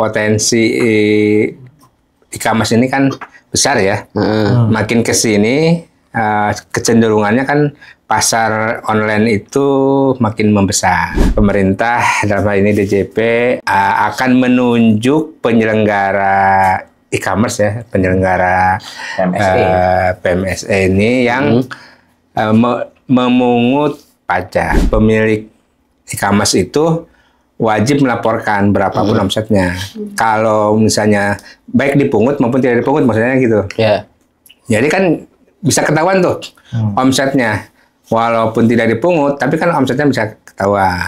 potensi e-commerce ini kan besar ya. Makin ke sini kecenderungannya kan pasar online itu makin membesar. Pemerintah dalam hal ini DJP akan menunjuk penyelenggara e-commerce ya, penyelenggara PMSE ini yang memungut pajak. Pemilik e-commerce itu wajib melaporkan berapapun omsetnya. Kalau misalnya baik dipungut maupun tidak dipungut, maksudnya gitu. Jadi kan bisa ketahuan tuh omsetnya. Walaupun tidak dipungut, tapi kan omsetnya bisa ketahuan.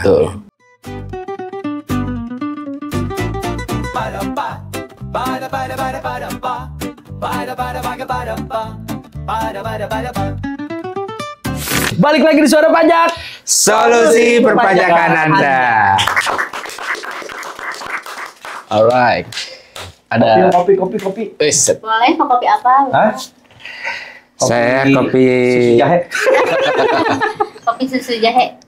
Balik lagi di Suara Pajak, solusi perpajakan Anda. Alright. Ada Kopi. Boleh, mau kopi apa? Saya kopi susu jahe. Kopi susu jahe.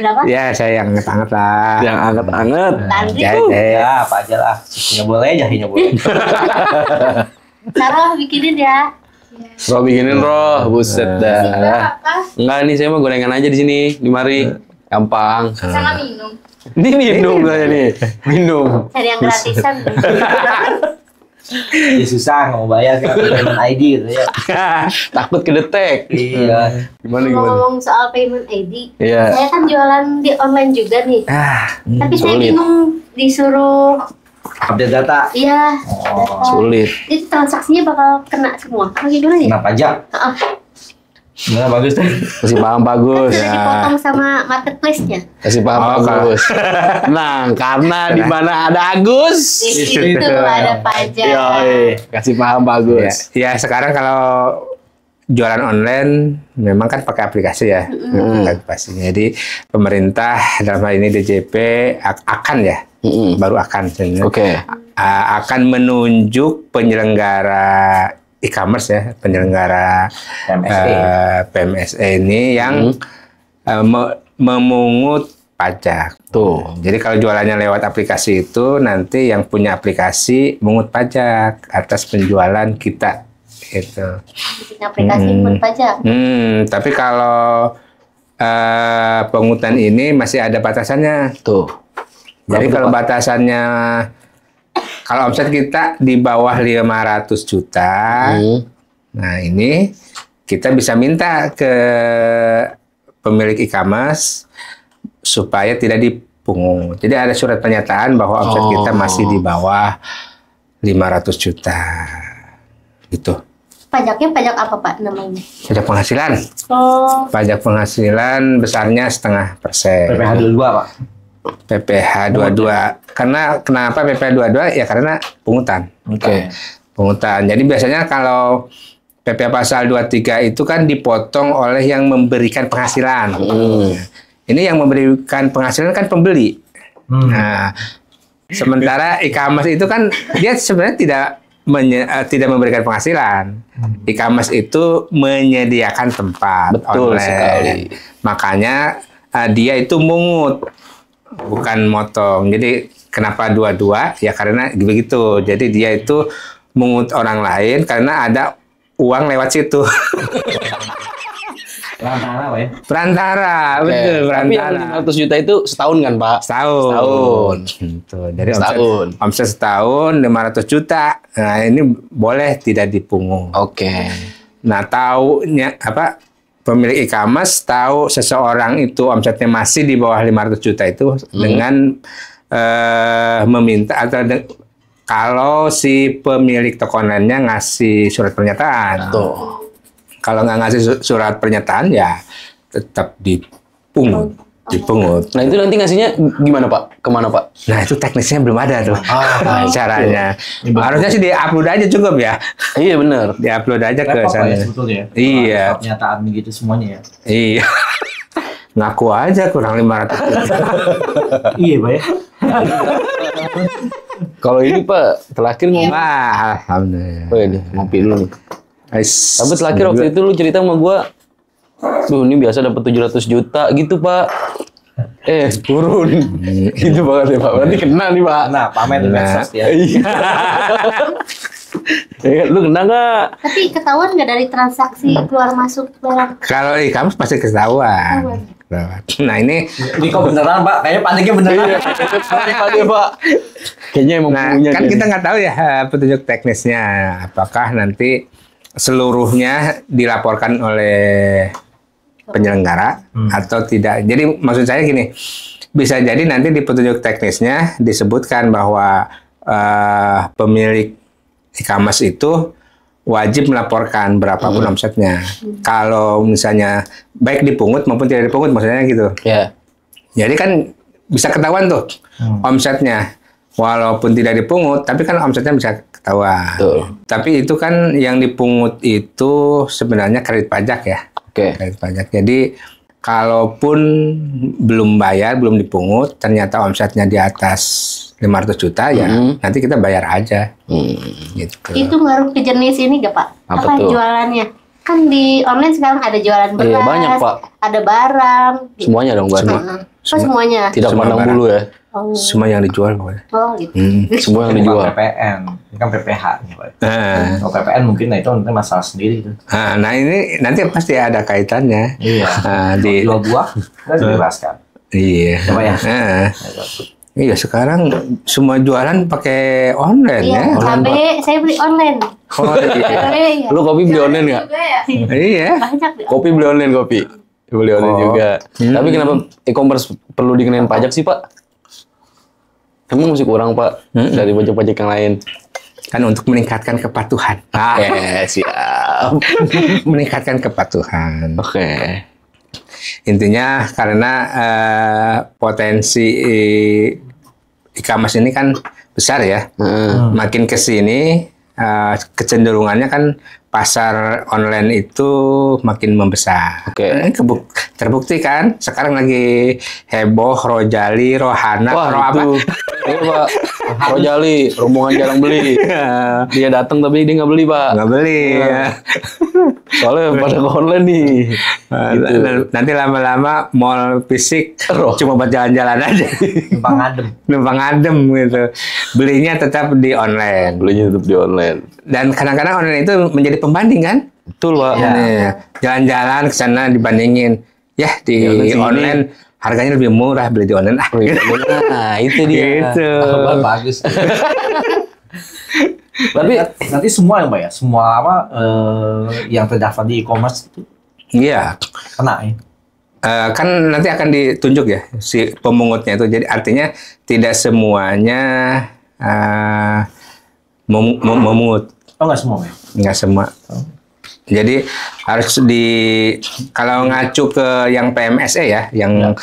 Berapa? Ya, saya yang hangat lah. yang anget-anget. Jahe. Ya, apa aja lah. Susunya boleh, jahenya boleh. Sarah bikinin ya. Roh bikinin roh, buset dah. Apa? Enggak nih, saya mah gorengan aja di sini, di mari. Gampang. Sama minum. Ini minum saya nih. Minum. Cari yang gratisan. Ya susah, nggak mau bayar kan. Payment ID gitu ya. Takut kedetek. Iya. Gimana? Ngomong soal payment ID. Iya. Saya kan jualan di online juga nih. Tapi saya sulit. bingung disuruh. Update data. Iya. Sulit. Itu transaksinya bakal kena semua. Apa gimana ya? Kena pajak. Gimana bagus tuh? Kasih paham bagus. Sudah dipotong sama marketplace-nya. Kasih paham bagus. Nah, karena di mana ada Agus, Di situ ada pajak. Yoi, kasih paham bagus. Ya, sekarang kalau jualan online memang kan pakai aplikasi ya. Aplikasi. Jadi pemerintah dalam hal ini DJP akan ya, baru akan sebenarnya. Akan menunjuk penyelenggara e-commerce ya, penyelenggara PMSE ini yang memungut pajak. Jadi kalau jualannya lewat aplikasi itu nanti yang punya aplikasi mungut pajak atas penjualan kita itu. Bikin aplikasi pun pajak. Tapi kalau pungutan ini masih ada batasannya. Jadi kalau batasannya, kalau omset kita di bawah 500 juta, nah ini kita bisa minta ke pemilik e-commerce supaya tidak dipungut. Jadi ada surat pernyataan bahwa omset kita masih di bawah 500 juta. Gitu. Pajaknya pajak apa Pak namanya? Pajak penghasilan. Pajak penghasilan besarnya 0,5%. PPh 22 Pak. PPh 22. Karena kenapa PPh 22? Ya karena pungutan. Pungutan. Jadi biasanya kalau PPh pasal 23 itu kan dipotong oleh yang memberikan penghasilan. Ini yang memberikan penghasilan kan pembeli. Nah, sementara e-commerce itu kan dia sebenarnya tidak memberikan penghasilan. E-commerce itu menyediakan tempat online. Sekali. Makanya dia itu mungut, bukan motong. Jadi kenapa 22? Ya karena begitu. Jadi dia itu mungut orang lain karena ada uang lewat situ. Perantara Pak ya? Perantara, betul, Tapi yang perantara. 500 juta itu setahun kan Pak? Setahun. Tuh, jadi omset setahun 500 juta. Nah, ini boleh tidak dipungut. Nah, taunya apa? Pemilik e-commerce tahu seseorang itu omsetnya masih di bawah 500 juta itu dengan meminta atau kalau si pemilik toko online-nya ngasih surat pernyataan. Kalau nggak ngasih surat pernyataan ya tetap dipungut. Nah itu nanti ngasihnya gimana Pak? Kemana Pak? Nah itu teknisnya belum ada tuh caranya. Harusnya sih di-upload aja cukup ya. Iya benar. Di-upload aja ke Repot, Pak, sana. ya, sebetulnya. Iya. Pernyataan begitu semuanya ya. Iya. Ngaku aja kurang 500 juta. Iya Pak ya. Kalau ini Pak, terakhir mau Wah, alhamdulillah. ini ngopi dulu nih. Ais. Tapi terakhir waktu itu lu cerita sama gua, duh ini biasa dapat 700 juta gitu Pak. Turun. Itu banget ya Pak. Berarti kena nih Pak. Nah, pamer di medsos ya. Lu kena nggak? Tapi ketahuan nggak dari transaksi keluar masuk barang? Kalau e-commerce pasti ketahuan. Nah ini kok beneran Pak? Kayaknya paniknya beneran. Iya Pak. Kayaknya emang punya. Kan kita nggak tahu ya petunjuk teknisnya. Apakah nanti seluruhnya dilaporkan oleh penyelenggara atau tidak. Jadi maksud saya gini, bisa jadi nanti di petunjuk teknisnya disebutkan bahwa pemilik e-commerce itu wajib melaporkan berapapun omsetnya. Kalau misalnya baik dipungut maupun tidak dipungut, maksudnya gitu. Ya. Jadi kan bisa ketahuan tuh omsetnya. Walaupun tidak dipungut, tapi kan omsetnya bisa ketahuan. Tapi itu kan yang dipungut itu sebenarnya kredit pajak ya. Kredit pajak. Jadi kalaupun belum bayar, belum dipungut, ternyata omsetnya di atas 500 juta ya, nanti kita bayar aja. Gitu. Itu ngaruh ke jenis ini gak Pak? Apa tuh? Jualannya? Kan di online sekarang ada jualan beras, Iya, banyak, Pak. ada barang. Semuanya dong barang. Semuanya. Tidak Semua pandang barang. bulu ya. Semua yang dijual pokoknya. Oh gitu. Semua yang Ini dijual. bukan PPN, ini kan PPH nih Pak. Kalau PPN mungkin itu nanti masalah sendiri itu. Nah ini nanti pasti ada kaitannya. Iya. Di Jual buah kan dibebaskan. Iya. Coba ya. Iya sekarang semua jualan pakai online Iya, ya. cabe saya beli online. Oh, iya. Cabe, ya. Lu kopi beli online nggak? Juga ya. Iya. Banyak deh. Kopi beli online kopi. Beli online juga. Tapi kenapa e-commerce perlu dikenain pajak sih Pak? Emang masih kurang Pak dari pajak-pajak yang lain? Kan untuk meningkatkan kepatuhan. Siap. Meningkatkan kepatuhan. Oke. Intinya karena potensi e-commerce ini kan besar ya. Makin ke sini kecenderungannya kan pasar online itu makin membesar. Terbukti kan sekarang lagi heboh Rojali, Rohana, apa? Iya Pak. Rojali, rombongan jarang beli. Dia datang tapi dia nggak beli Pak. Nggak beli. Ya. Soalnya pada ke online nih. Gitu. Nanti lama-lama mall fisik cuma buat jalan-jalan aja. Numpang adem gitu. Belinya tetap di online. Dan kadang-kadang online itu menjadi pembanding kan? Betul Pak. Jalan-jalan ke sana dibandingin. Ya di online harganya lebih murah, beli di online. Nah itu dia. Gitu. Bagus. Tapi nanti semua ya Mbak ya? Semua yang terdaftar di e-commerce itu Iya. kena ya? Kan nanti akan ditunjuk ya si pemungutnya itu. Jadi artinya tidak semuanya memungut. Oh nggak semua ya? Nggak semua. Jadi harus kalau ngacu ke yang PMSE ya, yang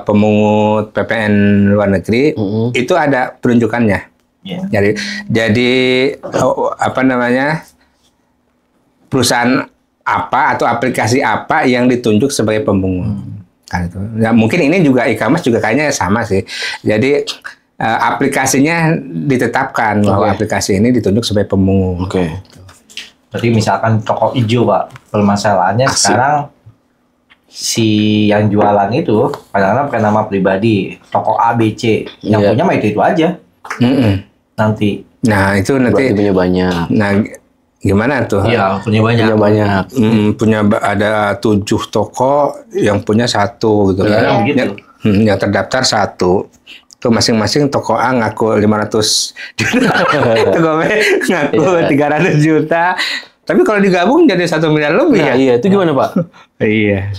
pemungut PPN luar negeri, itu ada penunjukannya. Jadi apa namanya, perusahaan apa atau aplikasi apa yang ditunjuk sebagai pemungut. Kan itu. Ya, mungkin ini juga e-commerce juga kayaknya sama sih. Jadi aplikasinya ditetapkan bahwa aplikasi ini ditunjuk sebagai pemungut. Berarti misalkan toko hijau Pak, permasalahannya sekarang si yang jualan itu kadang-kadang pakai nama pribadi, toko A, B, C, yang punya mah itu aja. Nanti. Nah itu nanti punya banyak. Nah gimana tuh? Iya punya banyak. Punya ada 7 toko yang punya 1 gitu kan? Yang terdaftar 1. Tuh masing-masing toko A ngaku 500 juta, toko B ngaku 300 juta. Tapi kalau digabung jadi 1 miliar lebih ya. Iya, itu gimana Pak? Iya.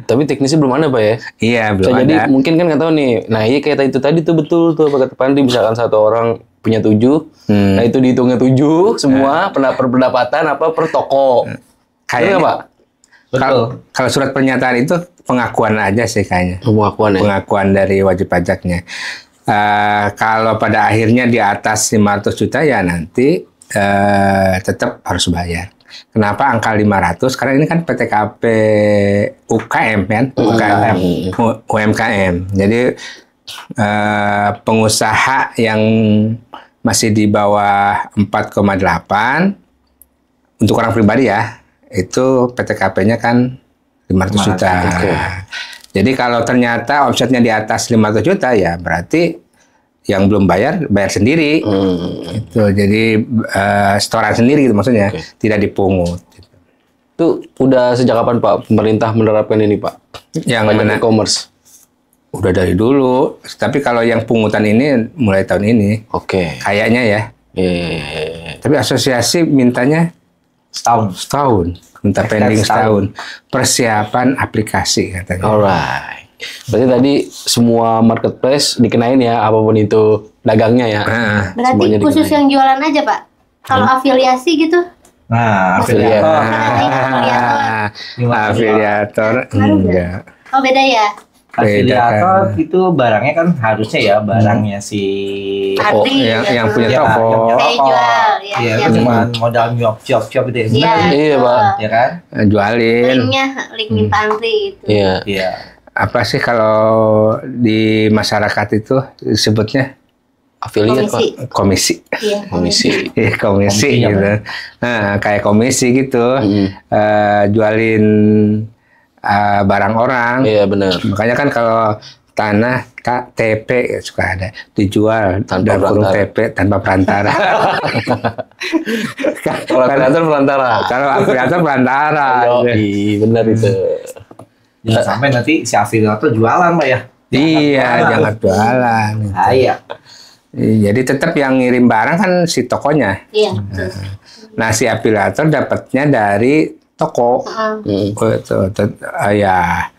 Tapi teknisnya belum ada Pak ya? Iya, belum ada. Jadi mungkin kan nggak tahu nih. Nah iya kayak itu tadi tuh betul tuh apa kata Pandi, misalkan satu orang punya 7, nah itu dihitungnya 7 semua pendapatan apa per toko. Kayaknya Pak. Kalau surat pernyataan itu pengakuan aja sih kayaknya. Pengakuan dari wajib pajaknya. Kalau pada akhirnya di atas 500 juta ya nanti tetap harus bayar. Kenapa angka 500? Karena ini kan PTKP UKM kan, UMKM. Jadi pengusaha yang masih di bawah 4,8 untuk orang pribadi ya, itu PTKP-nya kan 500 juta. Jadi kalau ternyata omsetnya di atas 500 juta ya berarti yang belum bayar sendiri. Itu jadi setoran sendiri gitu maksudnya, tidak dipungut. Itu udah sejak kapan Pak pemerintah menerapkan ini Pak? Yang pajak mana? e-commerce. Udah dari dulu. Tapi kalau yang pungutan ini mulai tahun ini. Oke. Kayaknya ya. Iya. Tapi asosiasi mintanya setahun. Minta pending setahun. Persiapan aplikasi katanya. Alright. Berarti tadi semua marketplace dikenain ya, apapun itu dagangnya ya. Berarti khusus yang jualan aja Pak? Kalau afiliasi gitu? Nah, afiliator enggak. Oh beda ya? Afiliator itu barangnya kan harusnya ya barangnya si toko yang punya toko. Saya jual ya cuma modal nyuap gitu ya. Iya Pak. Ya kan? Jualin. Link minta antri itu. Iya. Apa sih kalau di masyarakat itu disebutnya? Afiliat Pak. Komisi. Iya. Komisi gitu. Nah, kayak komisi gitu. Jualin barang orang. Iya benar. Makanya kan kalau tanah TP suka ada dijual tanpa TP tanpa perantara. Kalau afiliator perantara. Kalau afiliator perantara. Iya benar itu. Jangan sampai nanti si afiliator jualan Pak ya. Jangan jualan. Iya. Jadi tetap yang ngirim barang kan si tokonya. Iya. Nah si afiliator dapatnya dari toko. Ya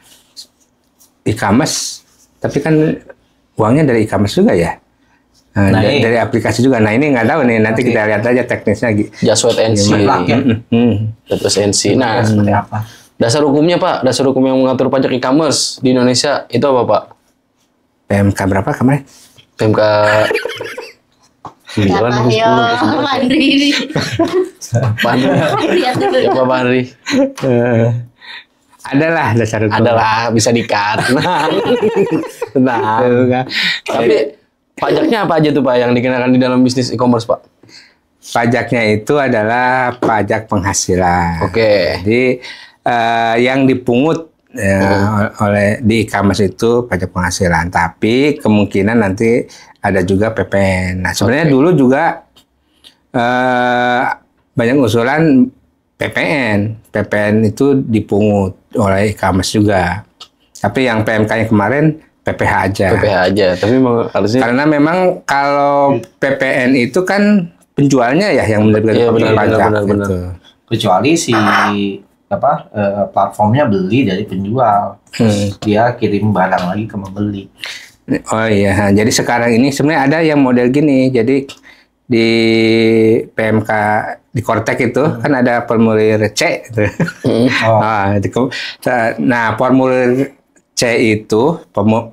e-commerce. Tapi kan uangnya dari e-commerce juga ya. Dari aplikasi juga. Nah ini nggak tahu nih. Nanti kita lihat aja teknisnya. Just wait and see. Just and see. Nah, seperti apa? Dasar hukumnya Pak, dasar hukum yang mengatur pajak e-commerce di Indonesia itu apa Pak? PMK berapa kemarin? PMK 9 atau 10? Mandri ini. Ya Pak Mandri. Adalah dasar hukum. Adalah, bisa di-cut. Nah. Tapi pajaknya apa aja tuh Pak yang dikenakan di dalam bisnis e-commerce Pak? Pajaknya itu adalah pajak penghasilan. Oke. Jadi yang dipungut oleh di e-commerce itu pajak penghasilan, tapi kemungkinan nanti ada juga PPN. Nah sebenarnya dulu juga banyak usulan PPN itu dipungut oleh e-commerce juga. Tapi yang PMK yang kemarin PPH aja. Tapi memang harusnya karena memang kalau PPN itu kan penjualnya ya yang menerbitkan pajak. Benar. Kecuali si platformnya beli dari penjual, dia kirim barang lagi ke pembeli. Oh iya, jadi sekarang ini sebenarnya ada yang model gini. Jadi di PMK di Kortek itu kan ada formulir C. Gitu. Nah, formulir C itu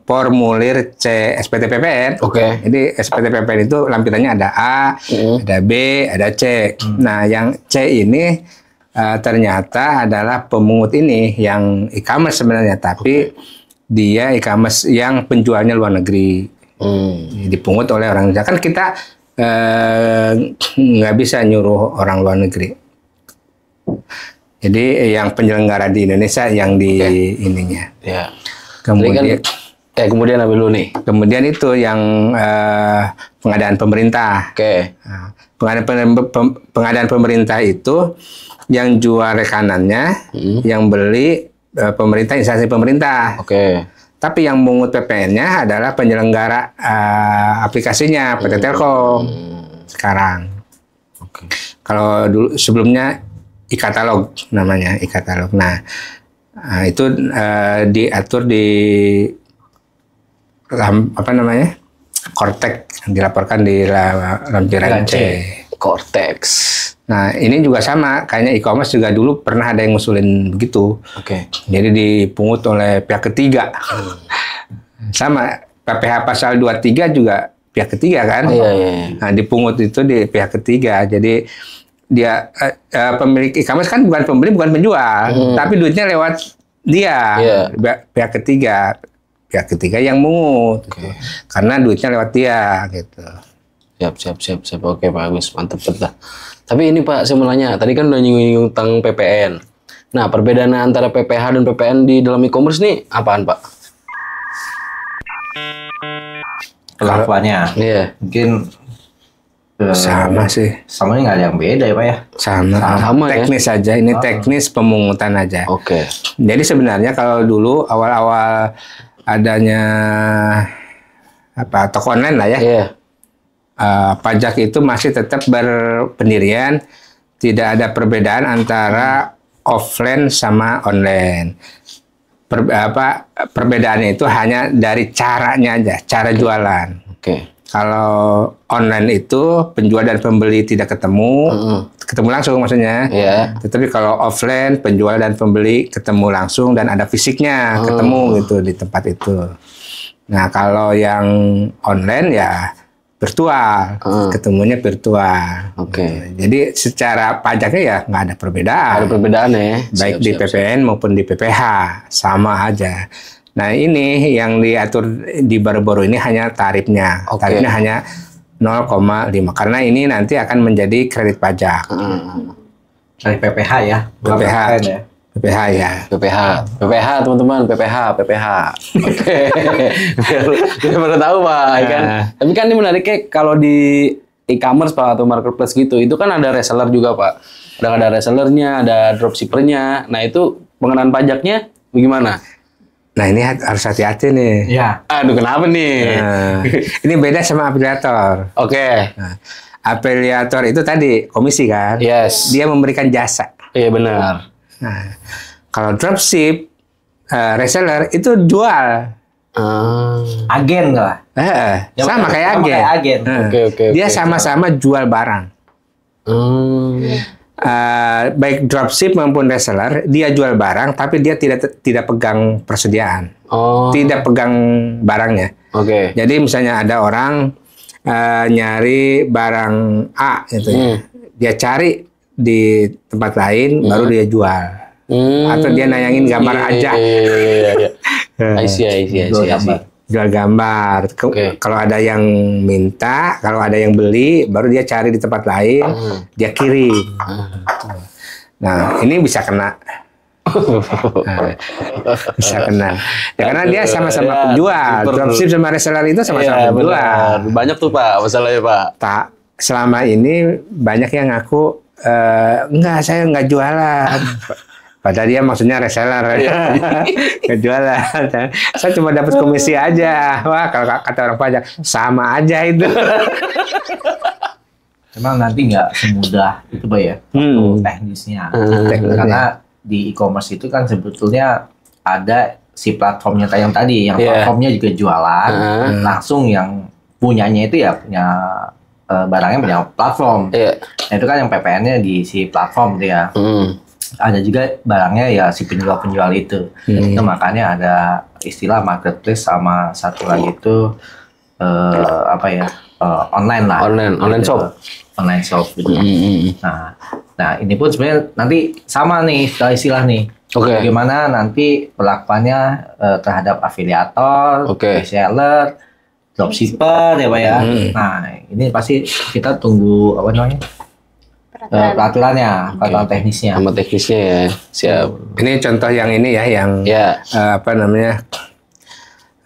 formulir C SPT PPN. Oke. Jadi SPT PPN itu lampirannya ada A, ada B, ada C. Nah, yang C ini ternyata adalah pemungut ini yang e-commerce sebenarnya, tapi dia e-commerce yang penjualnya luar negeri. Dipungut oleh orang Indonesia. Kan kita nggak bisa nyuruh orang luar negeri. Jadi yang penyelenggara di Indonesia yang di ininya. Ya. Kemudian kemudian apa dulu nih? Kemudian itu yang pengadaan pemerintah. Nah, pengadaan pemerintah itu yang jual rekanannya, yang beli pemerintah, instansi pemerintah. Tapi yang mungut PPN-nya adalah penyelenggara aplikasinya, PT Telkom sekarang. Kalau dulu sebelumnya e-katalog namanya, e-katalog. Nah, itu diatur di Kortek, dilaporkan di lampiran C. Cortex. Nah, ini juga sama, kayaknya e-commerce juga dulu pernah ada yang ngusulin begitu. Jadi dipungut oleh pihak ketiga. Sama, PPH pasal 23 juga pihak ketiga kan? Nah, dipungut itu di pihak ketiga. Jadi dia pemilik e-commerce kan bukan pembeli, bukan penjual, tapi duitnya lewat dia, pihak ketiga. Pihak ketiga yang mungut. Karena duitnya lewat dia gitu. Siap. Oke Pak Agus, mantap betul. Tapi ini Pak, saya mau nanya, tadi kan udah nyinggung tentang PPN. Nah, perbedaan antara PPH dan PPN di dalam e-commerce nih apaan Pak? perlakuannya. Iya. Mungkin sama sih. Sama nggak ada yang beda ya Pak ya? Sama teknis ya? aja, ini teknis pemungutan aja. Oke. Jadi sebenarnya kalau dulu awal-awal adanya toko online lah ya, pajak itu masih tetap berpendirian, tidak ada perbedaan antara offline sama online. Perbedaannya itu hanya dari caranya aja, cara jualan. Kalau online itu penjual dan pembeli tidak ketemu, ketemu langsung maksudnya. Tetapi kalau offline penjual dan pembeli ketemu langsung dan ada fisiknya, ketemu gitu di tempat itu. Nah kalau yang online ya virtual, ketemunya virtual. Jadi secara pajaknya ya nggak ada perbedaan. Ada perbedaan ya. Baik di PPN maupun di PPH sama aja. Nah ini yang diatur di baru-baru ini hanya tarifnya. Tarifnya hanya 0,5 karena ini nanti akan menjadi kredit pajak. Dari PPH ya. PPH ya. PPH ya. PPH teman-teman, PPH. Oke. Biar pada tahu Pak, kan. Tapi kan ini menariknya kalau di e-commerce Pak atau marketplace gitu, itu kan ada reseller juga Pak. Ada resellernya, ada dropshippernya. Nah itu pengenaan pajaknya bagaimana? Nah ini harus hati-hati nih. Iya. Aduh kenapa nih? Ini beda sama afiliator. Nah, afiliator itu tadi komisi kan? Yes. Dia memberikan jasa. Iya benar. Nah kalau dropship, reseller itu jual. Agen lah. Sama kayak agen. Dia sama-sama jual barang. Baik dropship maupun reseller, dia jual barang, tapi dia tidak pegang persediaan, tidak pegang barangnya. Jadi misalnya ada orang nyari barang A, gitu ya, dia cari di tempat lain, baru dia jual, atau dia nayangin gambar aja. I see. Jual gambar. Kalau ada yang minta, kalau ada yang beli, baru dia cari di tempat lain, dia kirim. Nah, ini bisa kena. Bisa kena. Ya, karena dia sama-sama penjual. Dropship sama reseller itu sama-sama penjual. Banyak tuh Pak masalahnya Pak. Selama ini banyak yang ngaku, enggak, saya enggak jualan. Padahal dia maksudnya reseller, nggak jualan. Saya cuma dapat komisi aja. Wah, kalau kata orang pajak, sama aja itu. Emang nanti nggak semudah itu Pak ya, teknisnya. Karena di e-commerce itu kan sebetulnya ada si platformnya yang tadi, yang platformnya juga jualan, langsung yang punyanya itu ya punya barangnya punya platform. Nah itu kan yang PPN-nya di si platform dia. Ada juga barangnya ya si penjual-penjual itu. Itu makanya ada istilah marketplace sama satu lagi itu online lah. Online shop. Online shop gitu. Nah ini pun sebenarnya nanti sama nih istilah nih. Bagaimana nanti perlakuannya terhadap afiliator, reseller, dropshipper ya Pak ya. Nah ini pasti kita tunggu apa namanya? Peraturan teknisnya. Sama teknisnya ya, siap. Ini contoh yang ini ya, yang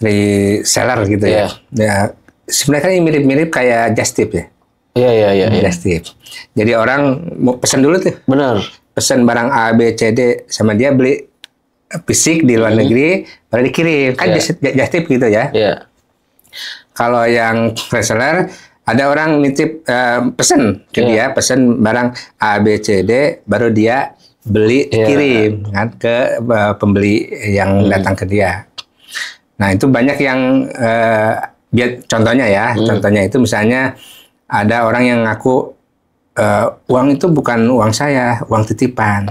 reseller gitu ya. Sebenarnya kan ini mirip-mirip kayak Just Tip ya. Iya. Just Tip. Jadi orang mau pesan dulu tuh. Benar. Pesan barang A, B, C, D, sama dia beli fisik di luar negeri, baru dikirim. Kan Just Tip gitu ya. Kalau yang reseller, ada orang nitip pesen ke dia, pesen barang A, B, C, D, baru dia beli kirim kan ke pembeli yang datang ke dia. Nah itu banyak yang contohnya itu misalnya ada orang yang ngaku uang itu bukan uang saya, uang titipan.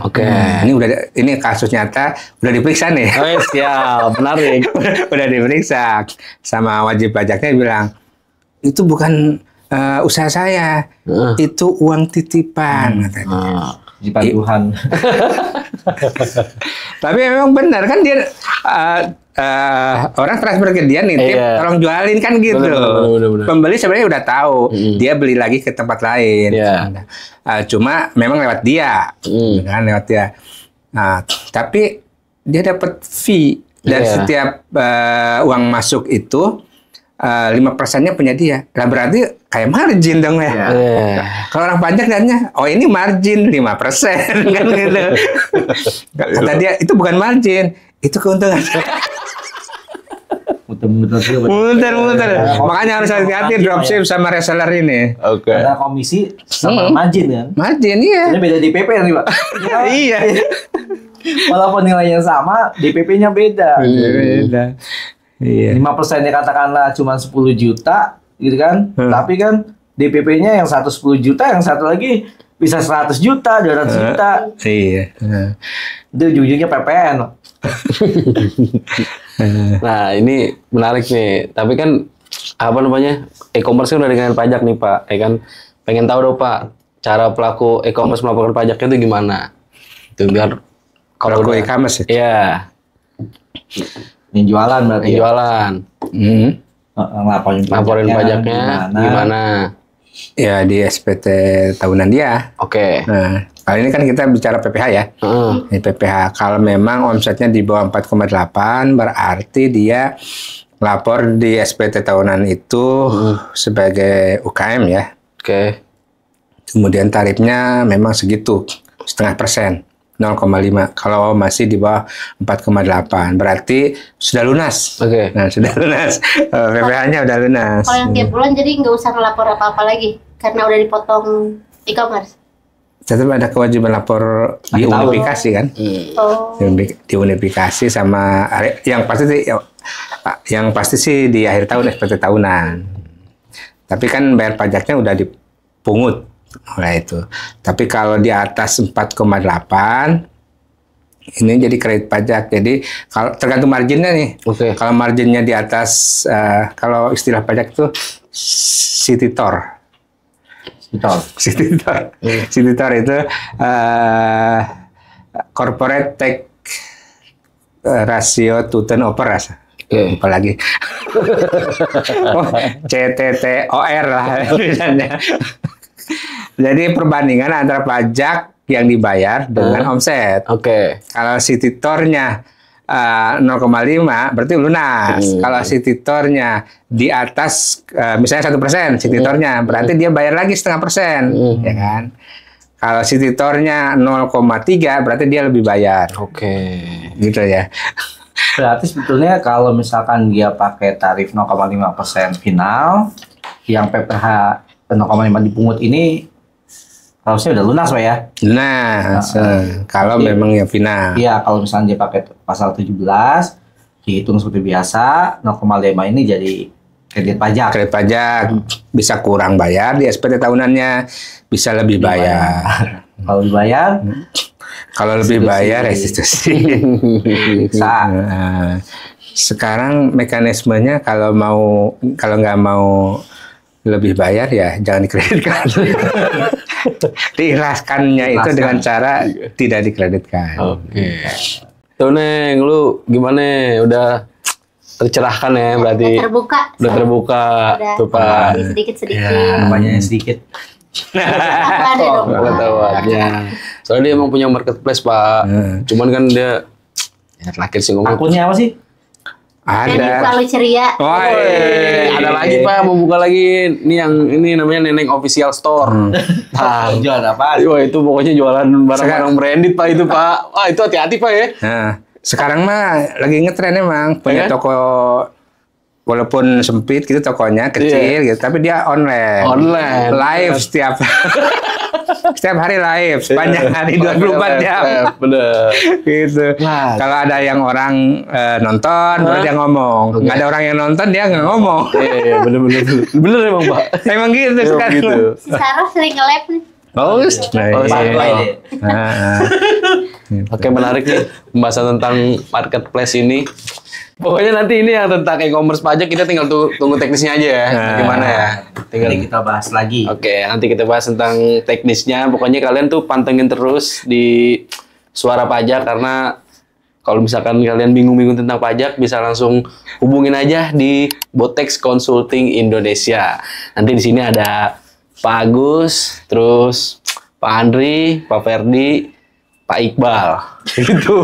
Ini kasus nyata, udah diperiksa nih. Siap, menarik. Udah diperiksa sama wajib pajaknya, bilang itu bukan usaha saya, itu uang titipan katanya. Titipan Tuhan. Tapi memang benar kan dia orang transfer ke dia nitip, tolong jualin kan gitu. Bener. Pembeli sebenarnya udah tahu, dia beli lagi ke tempat lain. Cuma memang lewat dia, kan lewat dia. Nah, tapi dia dapat fee dan setiap uang masuk itu 5%-nya punya dia. Lah berarti kayak margin dong ya. Kalau orang pajak lihatnya, oh ini margin 5% kan gitu. Kata dia itu bukan margin, itu keuntungan. Muter. Makanya harus hati-hati dropship sama reseller ini. Oke. Ada komisi sama margin kan? Margin iya. Ini beda DPP nih, Pak. Iya. Walaupun nilainya sama, DPP-nya beda. Beda. Iya. 5%-nya katakanlah cuma 10 juta gitu kan. Tapi kan DPP-nya yang satu 10 juta, yang satu lagi bisa 100 juta, 200 juta. Iya. Itu ujung-ujungnya PPN. Nah, ini menarik nih. Tapi kan apa namanya? E-commerce udah dengan pajak nih, Pak. Ya kan pengen tahu dong, Pak, cara pelaku e-commerce melaporkan pajaknya itu gimana? Itu biar kalau pelaku e-commerce ya. Iya. Yang jualan berarti. Jualan. Laporin pajaknya gimana? Ya di SPT tahunan dia. Oke. Nah, kali ini kan kita bicara PPH ya. Di PPH kalau memang omsetnya di bawah 4,8 berarti dia lapor di SPT tahunan itu sebagai UKM ya. Oke. Kemudian tarifnya memang segitu, 0,5%. 0,5 kalau masih di bawah 4,8 berarti sudah lunas. Oke. Nah, sudah lunas. PPH-nya udah lunas. Kalau yang tiap bulan jadi nggak usah ngelapor apa-apa lagi karena udah dipotong e-commerce. Tetap ada kewajiban lapor di unifikasi kan? Di unifikasi sama yang pasti sih di akhir tahun SPT tahunan. Tapi kan bayar pajaknya udah dipungut. Nah itu. Tapi kalau di atas 4,8 ini jadi kredit pajak. Jadi kalau tergantung marginnya nih. Kalau marginnya di atas kalau istilah pajak itu Cititor. Cititor itu corporate tax ratio to turnover apa lagi? CTTOR lah misalnya. Jadi perbandingan antara pajak yang dibayar dengan omset. Kalau Cititornya 0,5 berarti lunas. Kalau Cititornya di atas misalnya 1% Cititornya berarti dia bayar lagi 0,5%, ya kan? Kalau Cititornya 0,3 berarti dia lebih bayar. Gitu ya. Berarti sebetulnya kalau misalkan dia pakai tarif 0,5% final, yang PPH 0,5 dipungut ini harusnya udah lunas, Pak ya? Nah, kalau memang yang final. Iya, kalau misalnya dia pakai pasal 17, dihitung seperti biasa, 0,5 ini jadi kredit pajak. Kredit pajak bisa kurang bayar di SPT tahunannya, bisa lebih bayar. Kalau dibayar? Kalau lebih bayar restitusi. Bisa. Sekarang mekanismenya kalau nggak mau lebih bayar ya jangan dikreditkan. Diikhlaskannya itu dengan cara tidak dikreditkan. Tuh Neng, lu gimana? Udah tercerahkan ya berarti? Udah terbuka. Tuh Pak. Sedikit-sedikit. Banyak sedikit. Soalnya dia emang punya marketplace, Pak. Cuman kan dia terakhir sih ngomong. Akunnya apa sih? Ada. Selalu ceria. Ada lagi Pak, mau buka lagi. Ini namanya Neneng Official Store. Jualan apa? Wah, itu pokoknya jualan barang-barang branded Pak itu Pak. Wah, itu hati-hati Pak ya. Nah, sekarang mah lagi ngetren emang punya toko walaupun sempit gitu tokonya kecil gitu, tapi dia online. Live setiap hari live sepanjang hari 24 jam. Bener. Gitu. Kalau ada yang orang nonton, baru dia ngomong. Nggak ada orang yang nonton, dia nggak ngomong. Iya, bener emang Pak. Emang gitu sekarang. Gitu. Sarah sering nge-live nih. Oke, menarik nih pembahasan tentang marketplace ini. Pokoknya nanti ini yang tentang e-commerce pajak kita tinggal tunggu teknisnya aja ya. Gimana ya? Tinggal kita bahas lagi. Oke, nanti kita bahas tentang teknisnya. Pokoknya kalian tuh pantengin terus di Suara Pajak karena kalau misalkan kalian bingung-bingung tentang pajak bisa langsung hubungin aja di Botex Consulting Indonesia. Nanti di sini ada Pak Agus, terus Pak Andri, Pak Ferdi, Pak Iqbal. Gitu.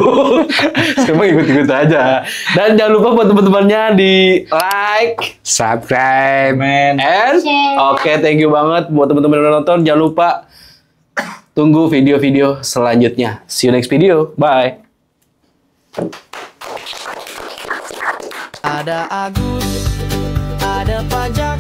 Semua ikut-ikut aja. Dan jangan lupa buat teman-temannya di like, subscribe, and oke, thank you banget buat teman-teman yang nonton. Jangan lupa tunggu video-video selanjutnya. See you next video. Bye. Ada Agus, ada pajak,